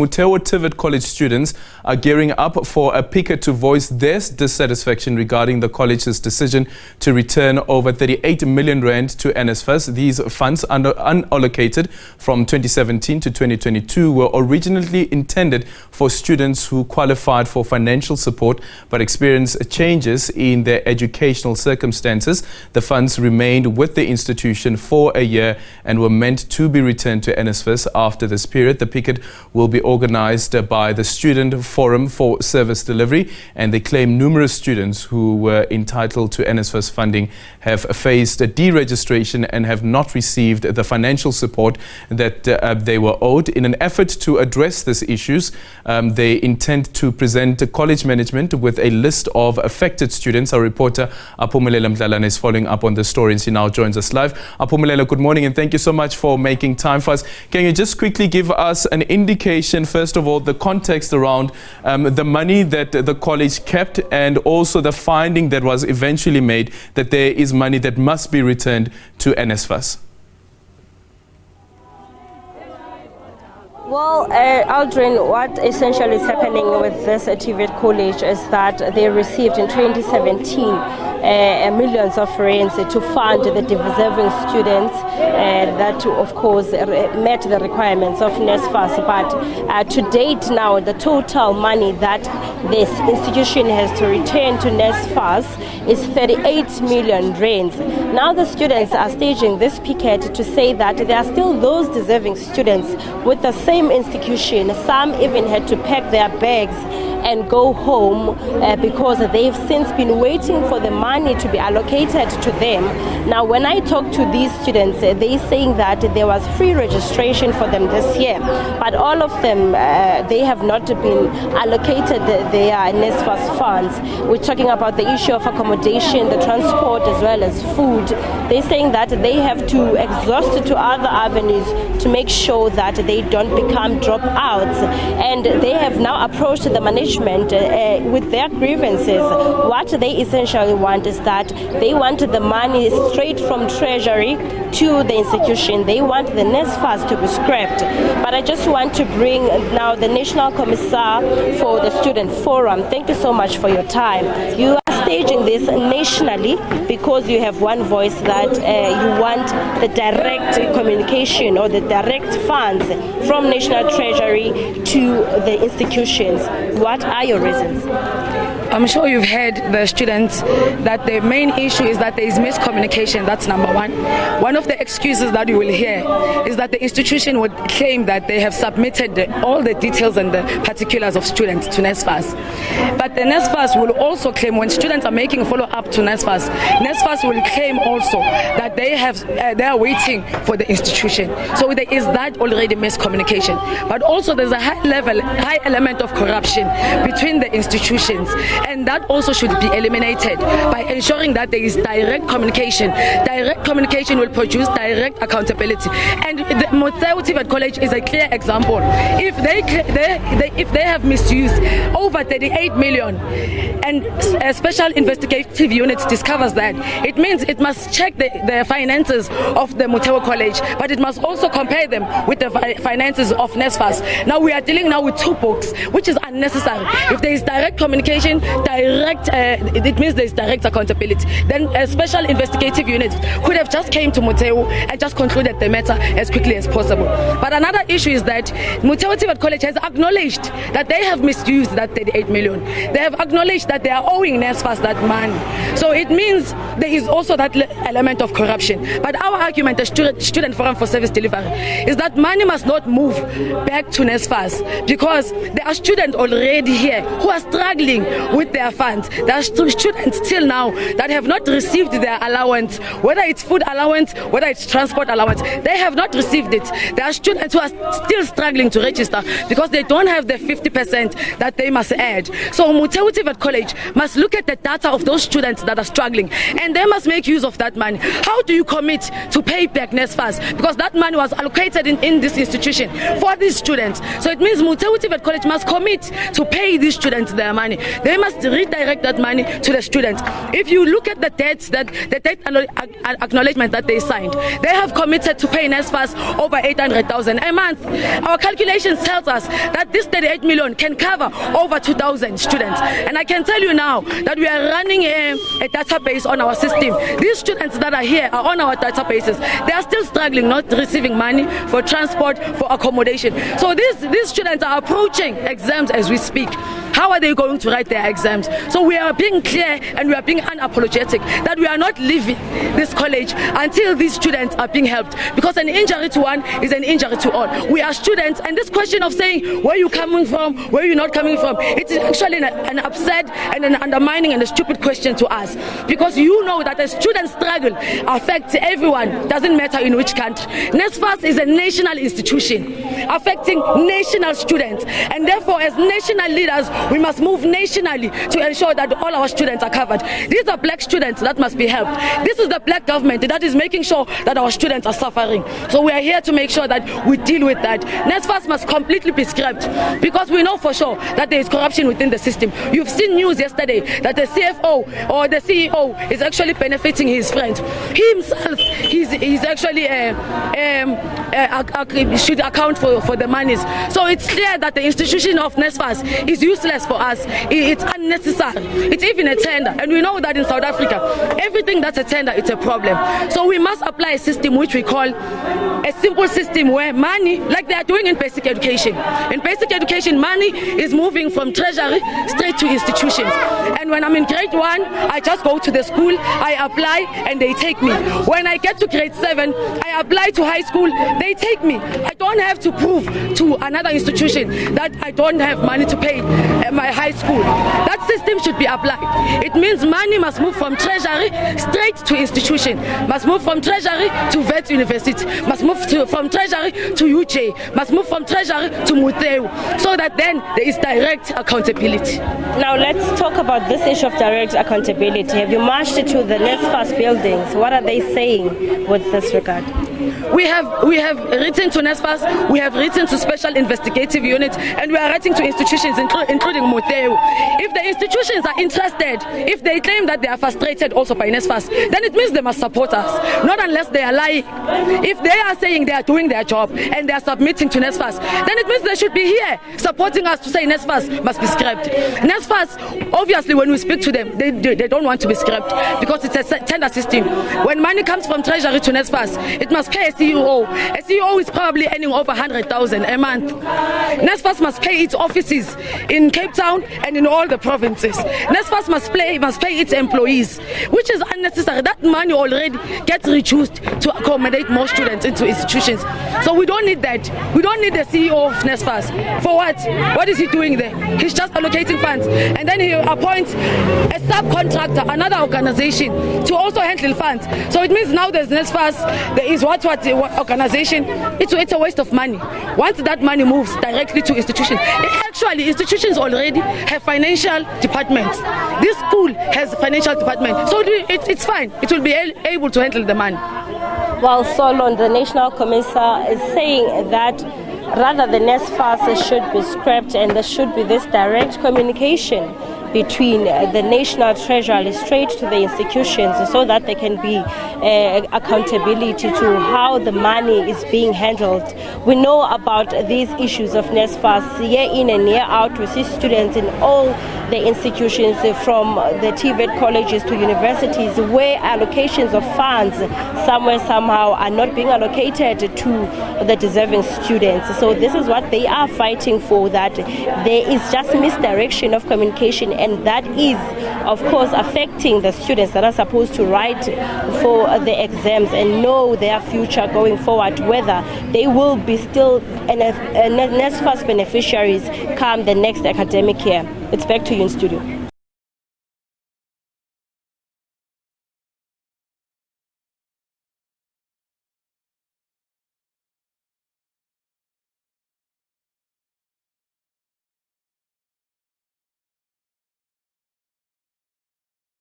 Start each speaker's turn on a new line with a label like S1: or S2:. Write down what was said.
S1: Motheo TVET College students are gearing up for a picket to voice their dissatisfaction regarding the college's decision to return over 38 million rand to NSFAS. These funds, unallocated from 2017 to 2022, were originally intended for students who qualified for financial support but experienced changes in their educational circumstances. The funds remained with the institution for a year and were meant to be returned to NSFAS after this period. The picket will be organized by the Student Forum for Service Delivery, and they claim numerous students who were entitled to NSFAS funding have faced deregistration and have not received the financial support that they were owed. In an effort to address these issues, they intend to present college management with a list of affected students. Our reporter Aphumelele Mdlalane is following up on the story, and she now joins us live. Aphumelele, good morning, and thank you so much for making time for us. Can you just quickly give us an indication, first of all, the context around the money that the college kept, and also the finding that was eventually made that there is money that must be returned to NSFAS?
S2: Well, Aldrin, what essentially is happening with this TVET College is that they received in 2017 millions of rands to fund the deserving students that, of course, met the requirements of NSFAS. But to date now, the total money that this institution has to return to NSFAS is 38 million rands. Now the students are staging this picket to say that there are still those deserving students with the same institution. Some even had to pack their bags and go home because they've since been waiting for the money to be allocated to them. Now, when I talk to these students, they're saying that there was free registration for them this year, but all of them, they have not been allocated their NSFAS funds. We're talking about the issue of accommodation, the transport, as well as food. They're saying that they have to exhaust to other avenues to make sure that they don't become dropouts, and they have now approached the management with their grievances. What they essentially want is that they want the money straight from Treasury to the institution. They want the NSFAS to be scrapped. But I just want to bring now the National Commissar for the Student Forum. Thank you so much for your time. You are staging this nationally because you have one voice that you want the direct communication or the direct funds from National Treasury to the institutions. What are your reasons?
S3: I'm sure you've heard the students that the main issue is that there is miscommunication. That's number one. One of the excuses that you will hear is that the institution would claim that they have submitted all the details and the particulars of students to NSFAS. But the NSFAS will also claim, when students are making follow-up to NSFAS, NSFAS will claim also that they are waiting for the institution. So there is that already miscommunication. But also there's a high element of corruption between the institutions. And that also should be eliminated by ensuring that there is direct communication. Direct communication will produce direct accountability. And the Motheo TVET College is a clear example. If they have misused over 38 million and a special investigative unit discovers that, it means it must check the finances of the Motheo College, but it must also compare them with the finances of NSFAS. Now we are dealing now with two books, which is unnecessary. If there is direct communication, it means there is direct accountability. Then a special investigative unit could have just came to Motheo and just concluded the matter as quickly as possible. But another issue is that Motheo TVET College has acknowledged that they have misused that 38 million. They have acknowledged that they are owing NSFAS that money. So it means there is also that element of corruption. But our argument, the Student Forum for Service Delivery, is that money must not move back to NSFAS, because there are students already here who are struggling with their funds. There are students till now that have not received their allowance, whether it's food allowance, whether it's transport allowance. They have not received it. There are students who are still struggling to register because they don't have the 50% that they must add. So Motheo TVET College must look at the data of those students that are struggling, and they must make use of that money. How do you commit to pay back NSFAS? Because that money was allocated in this institution for these students. So it means Motheo TVET College must commit to pay these students their money. They must must redirect that money to the students. If you look at the debts, the debt acknowledgement that they signed, they have committed to pay NSFAS over 800,000 a month. Our calculations tells us that this 38 million can cover over 2,000 students. And I can tell you now that we are running a database on our system. These students that are here are on our databases. They are still struggling, not receiving money for transport, for accommodation. So these students are approaching exams as we speak. How are they going to write their exams? So we are being clear and we are being unapologetic that we are not leaving this college until these students are being helped, because an injury to one is an injury to all. We are students, and this question of saying where you coming from, where you not coming from, it is actually an upset and an undermining and a stupid question to ask, because you know that a student struggle affects everyone, doesn't matter in which country. NSFAS is a national institution affecting national students, and therefore as national leaders we must move nationally to ensure that all our students are covered. These are black students that must be helped. This is the black government that is making sure that our students are suffering. So we are here to make sure that we deal with that. NSFAS must completely be scrapped, because we know for sure that there is corruption within the system. You've seen news yesterday that the CFO or the CEO is actually benefiting his friend. He himself, he's actually should account for the monies. So it's clear that the institution of NSFAS is useless for us. It's unnecessary. It's even a tender, and we know that in South Africa everything that's a tender, it's a problem. So we must apply a system which we call a simple system, where money, like they are doing in basic education. In basic education, money is moving from treasury straight to institutions. And when I'm in grade 1, I just go to the school, I apply, and they take me. When I get to grade 7, I apply to high school, they take me. I don't have to prove to another institution that I don't have money to pay my high school. That system should be applied. It means money must move from treasury straight to institution, must move from treasury to TVET University, must move from treasury to UJ, must move from treasury to Motheo, so that then there is direct accountability.
S2: Now let's talk about this issue of direct accountability. Have you marched to the NSFAS buildings? What are they saying with this regard?
S3: We have written to NSFAS, we have written to special investigative units, and we are writing to institutions including Motheo. If the institutions are interested, if they claim that they are frustrated also by NSFAS, then it means they must support us, not unless they are lying. If they are saying they are doing their job and they are submitting to NSFAS, then it means they should be here supporting us to say NSFAS must be scrapped. NSFAS, obviously when we speak to them, they don't want to be scrapped, because it's a tender system. When money comes from treasury to NSFAS, it must pay a CEO. A CEO is probably earning over 100,000 a month. NSFAS must pay its offices in Cape Town and in all the provinces. NSFAS must pay its employees, which is unnecessary. That money already gets reduced to accommodate more students into institutions. So we don't need that. We don't need the CEO of NSFAS. For what? What is he doing there? He's just allocating funds. And then he appoints a subcontractor, another organization, to also handle funds. So it means now there's NSFAS, there is what organization. It's a waste of money. Once that money moves directly to institutions, actually institutions already have financial departments. This school has a financial department, so it's fine. It will be able to handle the money.
S2: While Solon, the National Commissar, is saying that rather the NSFAS should be scrapped and there should be this direct communication between the National Treasury straight to the institutions, so that there can be accountability to how the money is being handled. We know about these issues of NSFAS year in and year out. We see students in all the institutions, from the TVET colleges to universities, where allocations of funds somewhere somehow are not being allocated to the deserving students. So this is what they are fighting for, that there is just misdirection of communication, and that is of course affecting the students that are supposed to write for the exams and know their future going forward, whether they will be still NSFAS beneficiaries come the next academic year. It's back to you in studio.